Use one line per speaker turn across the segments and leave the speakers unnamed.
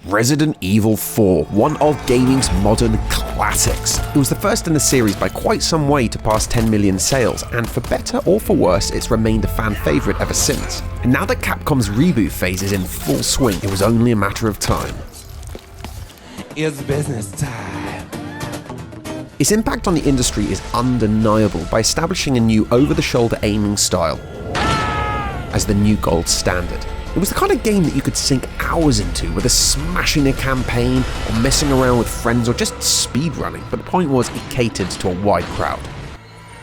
Resident Evil 4, one of gaming's modern classics. It was the first in the series by quite some way to pass 10 million sales, and for better or for worse, it's remained a fan favourite ever since. And now that Capcom's reboot phase is in full swing, it was only a matter of time.
It's business time.
Its impact on the industry is undeniable by establishing a new over-the-shoulder aiming style as the new gold standard. It was the kind of game that you could sink hours into, whether smashing a campaign, or messing around with friends, or just speedrunning, but the point was it catered to a wide crowd.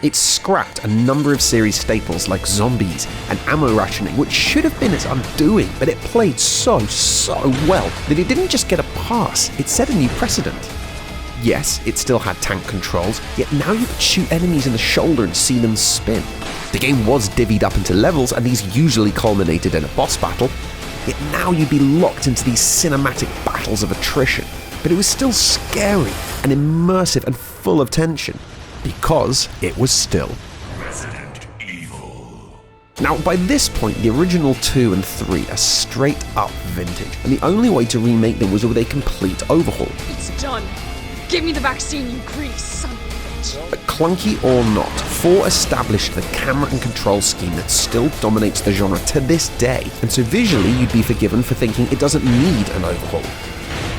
It scrapped a number of series staples like zombies and ammo rationing, which should have been its undoing, but it played so well that it didn't just get a pass, it set a new precedent. Yes, it still had tank controls, yet now you could shoot enemies in the shoulder and see them spin. The game was divvied up into levels, and these usually culminated in a boss battle, yet now you'd be locked into these cinematic battles of attrition. But it was still scary and immersive and full of tension, because it was still
Resident Evil.
Now, by this point, the original 2 and 3 are straight up vintage, and the only way to remake them was with a complete overhaul.
It's done. Give me the vaccine, you greedy son of a bitch.
But clunky or not, 4 established the camera and control scheme that still dominates the genre to this day, and so visually you'd be forgiven for thinking it doesn't need an overhaul.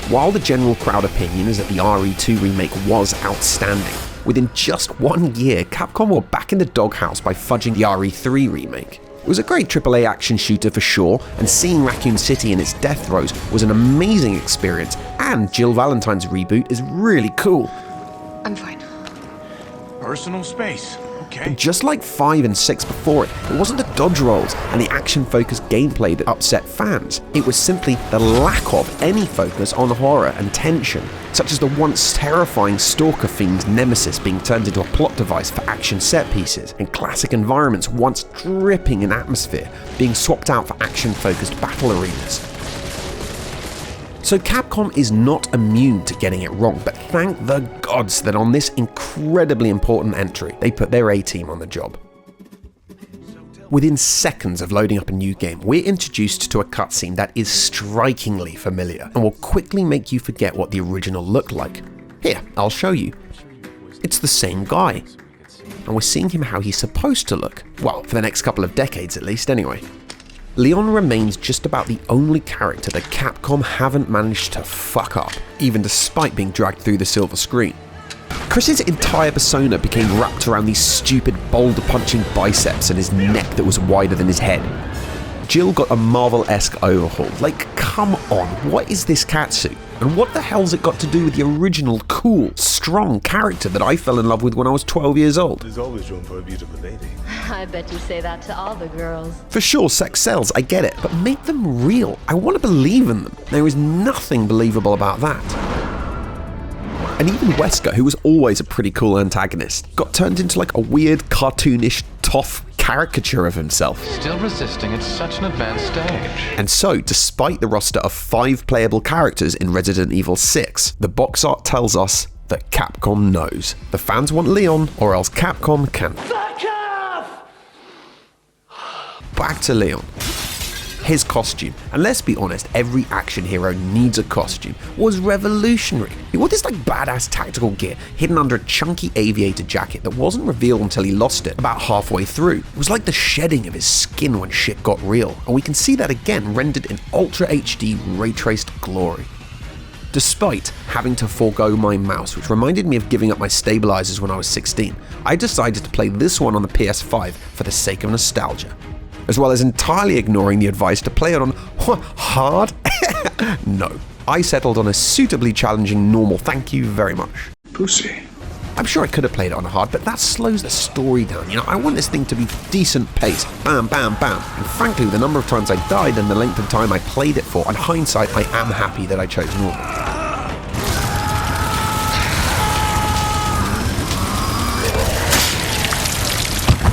While the general crowd opinion is that the RE2 remake was outstanding, within just 1 year, Capcom were back in the doghouse by fudging the RE3 remake. It was a great AAA action shooter for sure, and seeing Raccoon City in its death throes was an amazing experience, and Jill Valentine's reboot is really cool.
I'm fine.
Personal space. Okay.
But just like 5 and 6 before it, it wasn't the dodge rolls and the action-focused gameplay that upset fans. It was simply the lack of any focus on horror and tension, such as the once terrifying Stalker Fiend's nemesis being turned into a plot device for action set pieces, and classic environments once dripping in atmosphere being swapped out for action-focused battle arenas. So Capcom is not immune to getting it wrong, but thank the gods that on this incredibly important entry, they put their A-team on the job. Within seconds of loading up a new game, we're introduced to a cutscene that is strikingly familiar and will quickly make you forget what the original looked like. Here, I'll show you. It's the same guy, and we're seeing him how he's supposed to look. Well, for the next couple of decades at least, anyway. Leon remains just about the only character that Capcom haven't managed to fuck up, even despite being dragged through the silver screen. Chris's entire persona became wrapped around these stupid boulder-punching biceps and his neck that was wider than his head. Jill got a Marvel-esque overhaul. Like, come on, what is this catsuit? And what the hell's it got to do with the original, cool, strong character that I fell in love with when I was 12 years old?
There's always room for a beautiful lady.
I bet you say that to all the girls.
For sure, sex sells, I get it, but make them real. I want to believe in them. There is nothing believable about that. And even Wesker, who was always a pretty cool antagonist, got turned into like a weird, cartoonish, tough caricature of himself.
Still resisting at such an advanced stage.
And so, despite the roster of 5 playable characters in Resident Evil 6, the box art tells us that Capcom knows. The fans want Leon, or else Capcom can fuck off! Back to Leon. His costume, and let's be honest, every action hero needs a costume, was revolutionary. He wore this like badass tactical gear hidden under a chunky aviator jacket that wasn't revealed until he lost it about halfway through. It was like the shedding of his skin when shit got real, and we can see that again rendered in Ultra HD ray-traced glory. Despite having to forego my mouse, which reminded me of giving up my stabilizers when I was 16, I decided to play this one on the PS5 for the sake of nostalgia, as well as entirely ignoring the advice to play it on hard. No, I settled on a suitably challenging normal, thank you very much.
Pussy.
I'm sure I could have played it on hard, but that slows the story down. You know, I want this thing to be decent pace, bam, bam, bam. And frankly, the number of times I died and the length of time I played it for, in hindsight, I am happy that I chose normal.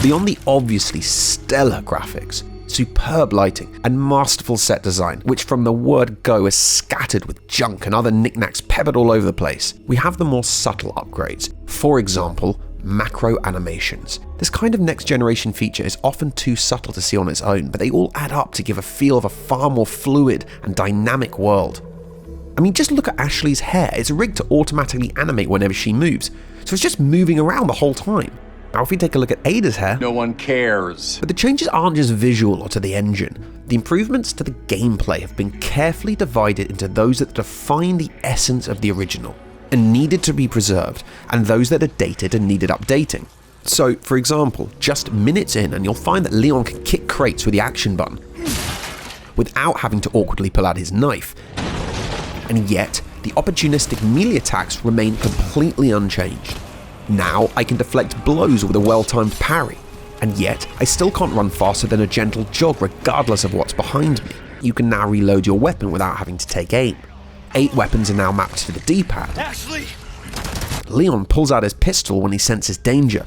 Beyond the obviously stellar graphics, superb lighting, and masterful set design, which from the word go is scattered with junk and other knickknacks peppered all over the place, we have the more subtle upgrades. For example, macro animations. This kind of next generation feature is often too subtle to see on its own, but they all add up to give a feel of a far more fluid and dynamic world. I mean, just look at Ashley's hair. It's rigged to automatically animate whenever she moves, so it's just moving around the whole time. Now if we take a look at Ada's hair,
No one cares.
but the changes aren't just visual or to the engine. The improvements to the gameplay have been carefully divided into those that define the essence of the original and needed to be preserved, and those that are dated and needed updating. So, for example, just minutes in and you'll find that Leon can kick crates with the action button without having to awkwardly pull out his knife. And yet, the opportunistic melee attacks remain completely unchanged. Now I can deflect blows with a well-timed parry, and yet I still can't run faster than a gentle jog regardless of what's behind me. You can now reload your weapon without having to take aim. 8 weapons are now mapped to the D-pad.
Ashley!
Leon pulls out his pistol when he senses danger,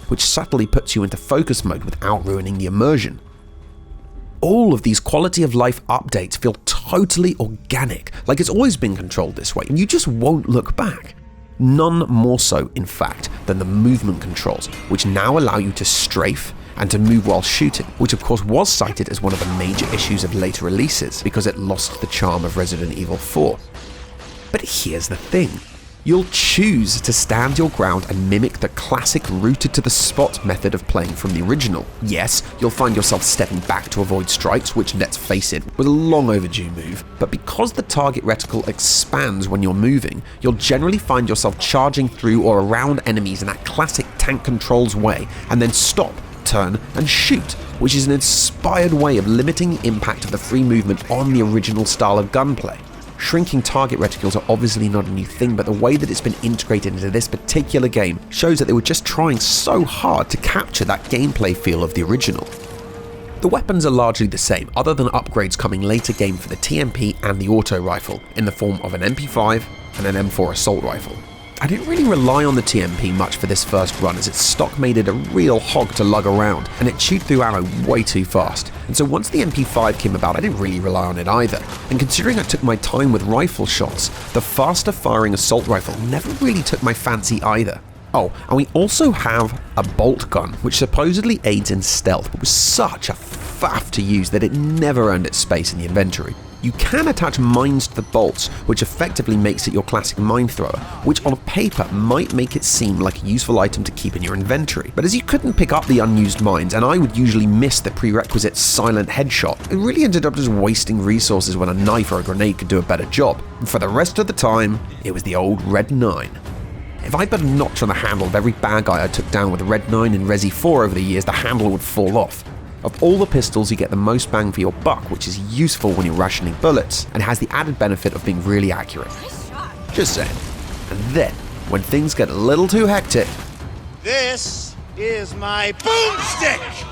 which subtly puts you into focus mode without ruining the immersion. All of these quality of life updates feel totally organic, like it's always been controlled this way, and you just won't look back. None more so, in fact, than the movement controls, which now allow you to strafe and to move while shooting, which of course was cited as one of the major issues of later releases because it lost the charm of Resident Evil 4. But here's the thing. You'll choose to stand your ground and mimic the classic rooted to the spot method of playing from the original. Yes, you'll find yourself stepping back to avoid strikes, which, let's face it, was a long overdue move, but because the target reticle expands when you're moving, you'll generally find yourself charging through or around enemies in that classic tank controls way, and then stop, turn, and shoot, which is an inspired way of limiting the impact of the free movement on the original style of gunplay. Shrinking target reticles are obviously not a new thing, but the way that it's been integrated into this particular game shows that they were just trying so hard to capture that gameplay feel of the original. The weapons are largely the same, other than upgrades coming later game for the TMP and the auto rifle, in the form of an MP5 and an M4 assault rifle. I didn't really rely on the TMP much for this first run, as its stock made it a real hog to lug around, and it chewed through ammo way too fast. And so once the MP5 came about, I didn't really rely on it either. And considering I took my time with rifle shots, the faster firing assault rifle never really took my fancy either. Oh, and we also have a bolt gun, which supposedly aids in stealth, but was such a faff to use that it never earned its space in the inventory. You can attach mines to the bolts, which effectively makes it your classic mine thrower, which on paper might make it seem like a useful item to keep in your inventory. But as you couldn't pick up the unused mines, and I would usually miss the prerequisite silent headshot, it really ended up just wasting resources when a knife or a grenade could do a better job. And for the rest of the time, it was the old Red 9. If I put a notch on the handle of every bad guy I took down with Red 9 and Resi 4 over the years, the handle would fall off. Of all the pistols, you get the most bang for your buck, which is useful when you're rationing bullets, and has the added benefit of being really accurate. Just saying. And then, when things get a little too hectic,
This is my boomstick!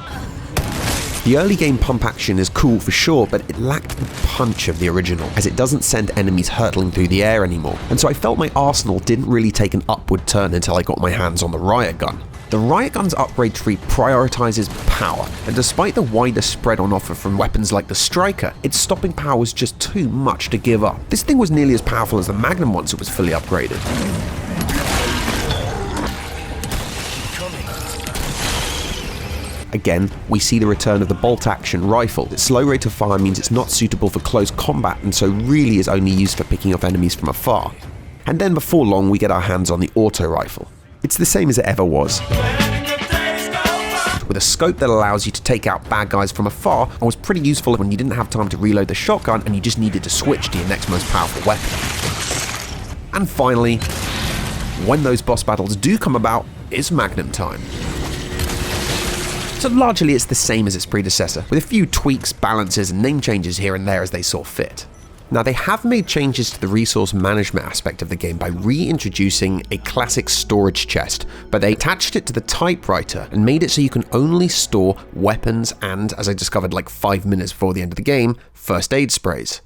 the early game pump action is cool for sure, but it lacked the punch of the original, as it doesn't send enemies hurtling through the air anymore, and so I felt my arsenal didn't really take an upward turn until I got my hands on the riot gun. The riot gun's upgrade tree prioritizes power, and despite the wider spread on offer from weapons like the Striker, its stopping power was just too much to give up. This thing was nearly as powerful as the Magnum once it was fully upgraded. Again, we see the return of the bolt-action rifle. Its slow rate of fire means it's not suitable for close combat, and so really is only used for picking off enemies from afar. And then before long, we get our hands on the auto rifle. It's the same as it ever was, with a scope that allows you to take out bad guys from afar, and was pretty useful when you didn't have time to reload the shotgun and you just needed to switch to your next most powerful weapon. And finally, when those boss battles do come about, it's Magnum time. So largely it's the same as its predecessor, with a few tweaks, balances, and name changes here and there as they saw fit. Now, they have made changes to the resource management aspect of the game by reintroducing a classic storage chest, but they attached it to the typewriter and made it so you can only store weapons and, as I discovered like 5 minutes before the end of the game, first aid sprays.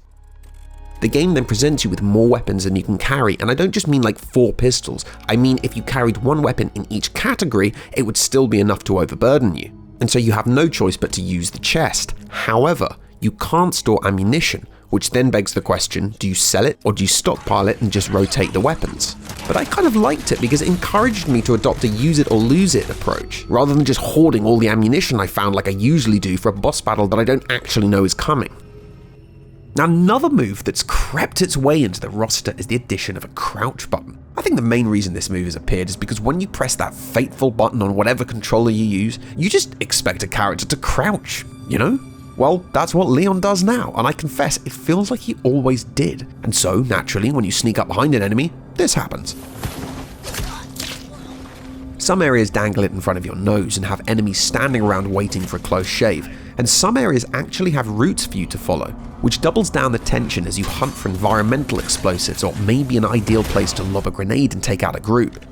The game then presents you with more weapons than you can carry, and I don't just mean like 4 pistols, I mean if you carried 1 weapon in each category, it would still be enough to overburden you. And so you have no choice but to use the chest. However, you can't store ammunition, which then begs the question, do you sell it or do you stockpile it and just rotate the weapons? But I kind of liked it because it encouraged me to adopt a use it or lose it approach, rather than just hoarding all the ammunition I found like I usually do for a boss battle that I don't actually know is coming. Now, another move that's crept its way into the roster is the addition of a crouch button. I think the main reason this move has appeared is because when you press that fateful button on whatever controller you use, you just expect a character to crouch, you know? Well, that's what Leon does now, and I confess it feels like he always did. And so, naturally, when you sneak up behind an enemy, this happens. Some areas dangle it in front of your nose and have enemies standing around waiting for a close shave, and some areas actually have routes for you to follow, which doubles down the tension as you hunt for environmental explosives or maybe an ideal place to lob a grenade and take out a group.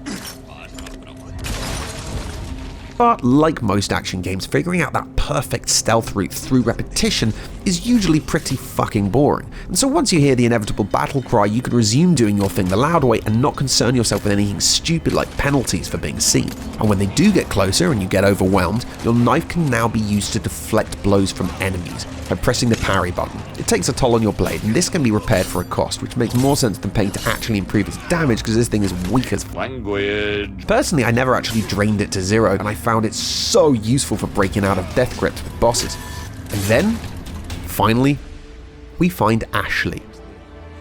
But like most action games, figuring out that perfect stealth route through repetition is usually pretty fucking boring. And so once you hear the inevitable battle cry, you can resume doing your thing the loud way and not concern yourself with anything stupid like penalties for being seen. And when they do get closer and you get overwhelmed, your knife can now be used to deflect blows from enemies by pressing the parry button. It takes a toll on your blade, and this can be repaired for a cost, which makes more sense than paying to actually improve its damage because this thing is weak as
Language.
Personally, I never actually drained it to zero, and I found it so useful for breaking out of death grips with bosses. And then, finally, we find Ashley.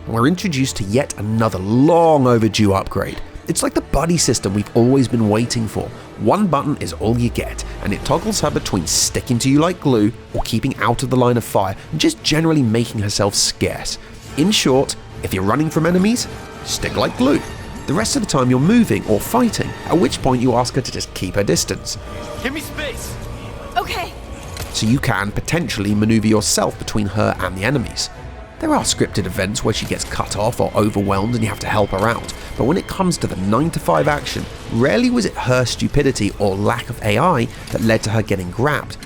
We're introduced to yet another long overdue upgrade. It's like the buddy system we've always been waiting for. One button is all you get, and it toggles her between sticking to you like glue or keeping out of the line of fire and just generally making herself scarce. In short, if you're running from enemies, stick like glue. The rest of the time you're moving or fighting, at which point you ask her to just keep her distance.
Give me space.
Okay.
So you can potentially maneuver yourself between her and the enemies. There are scripted events where she gets cut off or overwhelmed and you have to help her out, but when it comes to the 9-to-5 action, rarely was it her stupidity or lack of AI that led to her getting grabbed.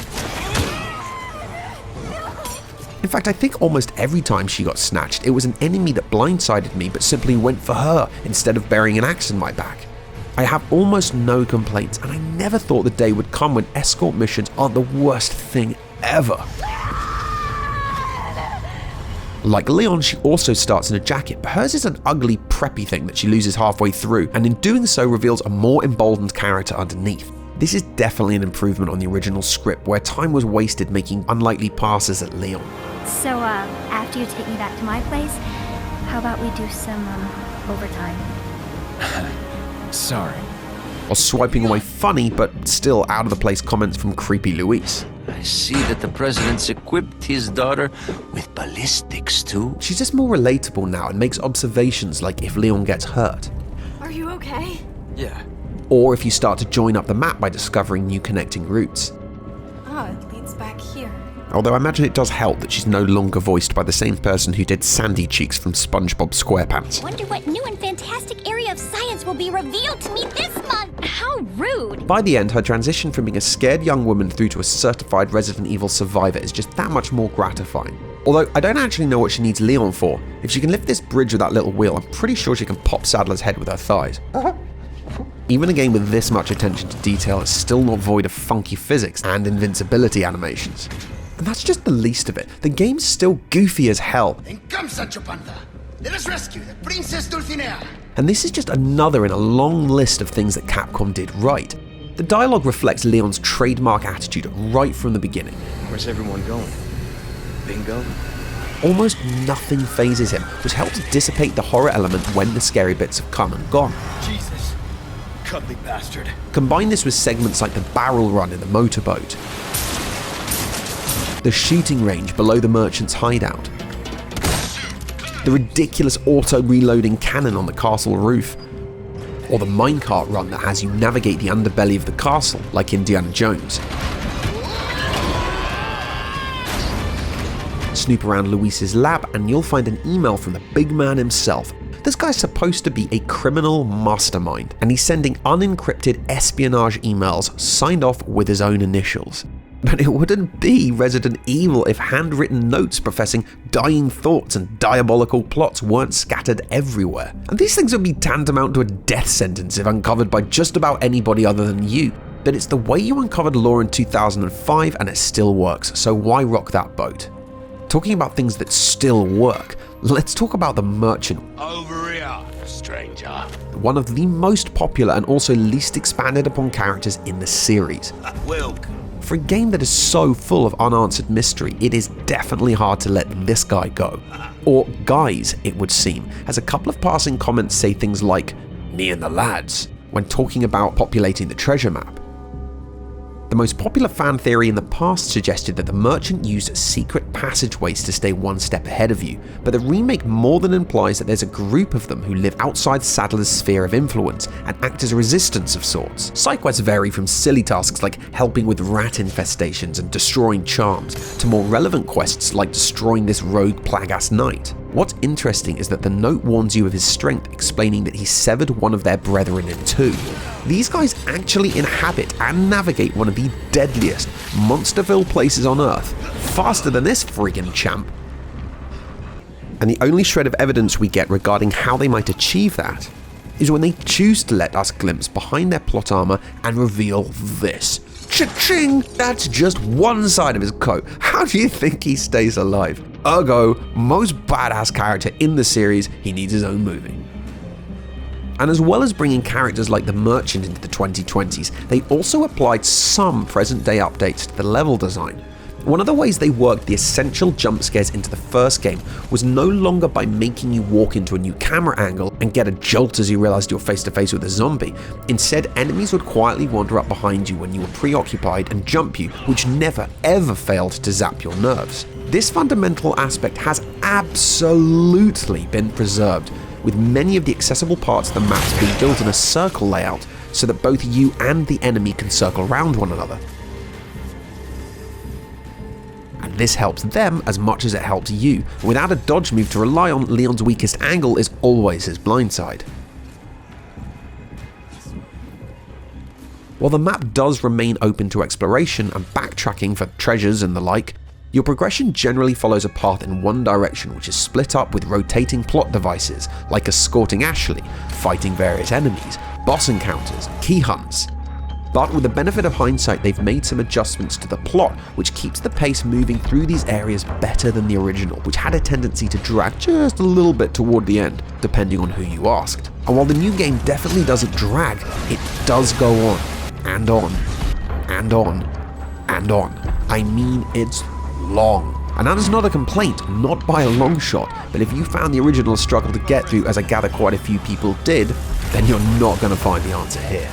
In fact, I think almost every time she got snatched, it was an enemy that blindsided me but simply went for her instead of burying an axe in my back. I have almost no complaints, and I never thought the day would come when escort missions aren't the worst thing ever. Like Leon, she also starts in a jacket, but hers is an ugly, preppy thing that she loses halfway through, and in doing so reveals a more emboldened character underneath. This is definitely an improvement on the original script, where time was wasted making unlikely passes at Leon.
So, after you take me back to my place, how about we do some, overtime?
Sorry.
While swiping away funny, but still out of the place comments from creepy Luis.
I see that the president's equipped his daughter with ballistics too.
She's just more relatable now and makes observations like if Leon gets hurt.
Are you okay?
Yeah.
Or if you start to join up the map by discovering new connecting routes.
Oh, it leads back here.
Although I imagine it does help that she's no longer voiced by the same person who did Sandy Cheeks from SpongeBob SquarePants.
Wonder what new and fantastic area of science will be revealed to me this month! How rude!
By the end, her transition from being a scared young woman through to a certified Resident Evil survivor is just that much more gratifying. Although I don't actually know what she needs Leon for. If she can lift this bridge with that little wheel, I'm pretty sure she can pop Sadler's head with her thighs. Even a game with this much attention to detail is still not void of funky physics and invincibility animations. And that's just the least of it. The game's still goofy as hell.
Then come, Sancho Panza. Let us rescue the Princess Dulcinea.
And this is just another in a long list of things that Capcom did right. The dialogue reflects Leon's trademark attitude right from the beginning.
Where's everyone going? Bingo?
Almost nothing phases him, which helps dissipate the horror element when the scary bits have come and gone.
Jesus. Cuddly bastard.
Combine this with segments like the barrel run in the motorboat, the shooting range below the merchant's hideout, the ridiculous auto-reloading cannon on the castle roof, or the minecart run that has you navigate the underbelly of the castle like Indiana Jones. Snoop around Luis's lab and you'll find an email from the big man himself. This guy's supposed to be a criminal mastermind, and he's sending unencrypted espionage emails signed off with his own initials. But it wouldn't be Resident Evil if handwritten notes professing dying thoughts and diabolical plots weren't scattered everywhere. And these things would be tantamount to a death sentence if uncovered by just about anybody other than you. But it's the way you uncovered lore in 2005 and it still works, so why rock that boat? Talking about things that still work, let's talk about the Merchant.
Over here, stranger.
One of the most popular and also least expanded upon characters in the series.
Welcome.
For a game that is so full of unanswered mystery, it is definitely hard to let this guy go. Or guys, it would seem, as a couple of passing comments say things like, "me and the lads," when talking about populating the treasure map. The most popular fan theory in the past suggested that the merchant used secret passageways to stay one step ahead of you, but the remake more than implies that there's a group of them who live outside Sadler's sphere of influence and act as a resistance of sorts. Side quests vary from silly tasks like helping with rat infestations and destroying charms, to more relevant quests like destroying this rogue plague-ass knight. What's interesting is that the note warns you of his strength, explaining that he severed one of their brethren in two. These guys actually inhabit and navigate one of the deadliest, monsterville places on Earth, faster than this friggin' champ. And the only shred of evidence we get regarding how they might achieve that is when they choose to let us glimpse behind their plot armor and reveal this. Cha-ching! That's just one side of his coat. How do you think he stays alive? Ergo, most badass character in the series, he needs his own movie. And as well as bringing characters like the Merchant into the 2020s, they also applied some present-day updates to the level design. One of the ways they worked the essential jump scares into the first game was no longer by making you walk into a new camera angle and get a jolt as you realized you're face to face with a zombie. Instead, enemies would quietly wander up behind you when you were preoccupied and jump you, which never ever failed to zap your nerves. This fundamental aspect has absolutely been preserved, with many of the accessible parts of the maps being built in a circle layout so that both you and the enemy can circle around one another. And this helps them as much as it helps you. Without a dodge move to rely on, Leon's weakest angle is always his blindside. While the map does remain open to exploration and backtracking for treasures and the like, your progression generally follows a path in one direction, which is split up with rotating plot devices like escorting Ashley, fighting various enemies, boss encounters, key hunts. But with the benefit of hindsight, they've made some adjustments to the plot, which keeps the pace moving through these areas better than the original, which had a tendency to drag just a little bit toward the end, depending on who you asked. And while the new game definitely doesn't drag, it does go on, and on, and on, and on. I mean, it's long. And that is not a complaint, not by a long shot, but if you found the original a struggle to get through, as I gather quite a few people did, then you're not going to find the answer here.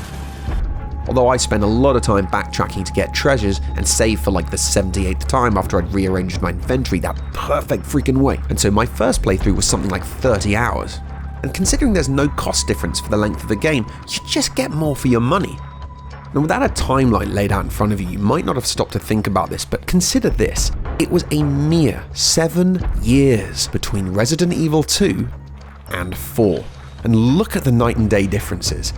Although I spent a lot of time backtracking to get treasures and save for like the 78th time after I'd rearranged my inventory that perfect freaking way, and so my first playthrough was something like 30 hours. And considering there's no cost difference for the length of the game, you just get more for your money. Now, without a timeline laid out in front of you, you might not have stopped to think about this, but consider this. It was a mere 7 years between Resident Evil 2 and 4. And look at the night and day differences.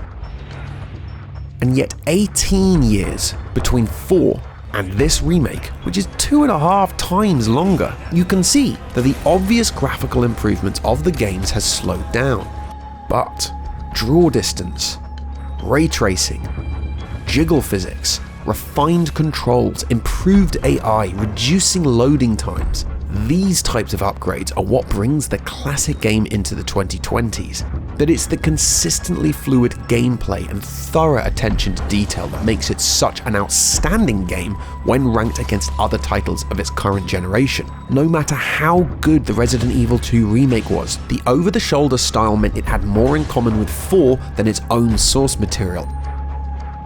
And yet 18 years between 4 and this remake, which is 2.5 times longer. You can see that the obvious graphical improvement of the games has slowed down. But draw distance, ray tracing, jiggle physics, refined controls, improved AI, reducing loading times. These types of upgrades are what brings the classic game into the 2020s. But it's the consistently fluid gameplay and thorough attention to detail that makes it such an outstanding game when ranked against other titles of its current generation. No matter how good the Resident Evil 2 remake was, the over-the-shoulder style meant it had more in common with 4 than its own source material.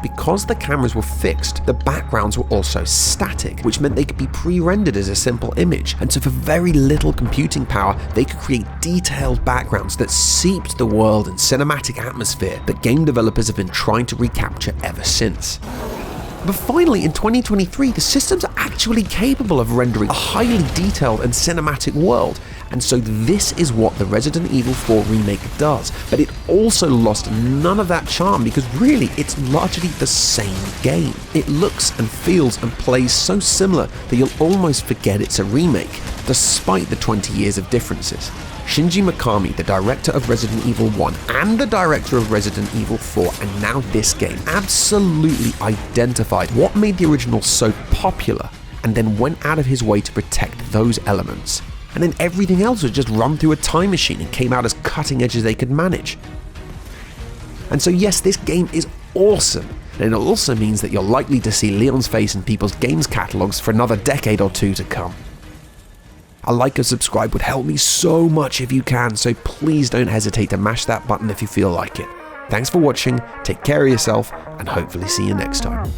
Because the cameras were fixed, the backgrounds were also static, which meant they could be pre-rendered as a simple image, and so for very little computing power, they could create detailed backgrounds that seeped the world and cinematic atmosphere that game developers have been trying to recapture ever since. But finally, in 2023, the systems are actually capable of rendering a highly detailed and cinematic world, and so this is what the Resident Evil 4 remake does. But it also lost none of that charm because really, it's largely the same game. It looks and feels and plays so similar that you'll almost forget it's a remake, despite the 20 years of differences. Shinji Mikami, the director of Resident Evil 1 and the director of Resident Evil 4 and now this game, absolutely identified what made the original so popular and then went out of his way to protect those elements. And then everything else was just run through a time machine and came out as cutting edge as they could manage. And so yes, this game is awesome. And it also means that you're likely to see Leon's face in people's games catalogs for another decade or two to come. A like and subscribe would help me so much if you can, so please don't hesitate to mash that button if you feel like it. Thanks for watching, take care of yourself, and hopefully see you next time.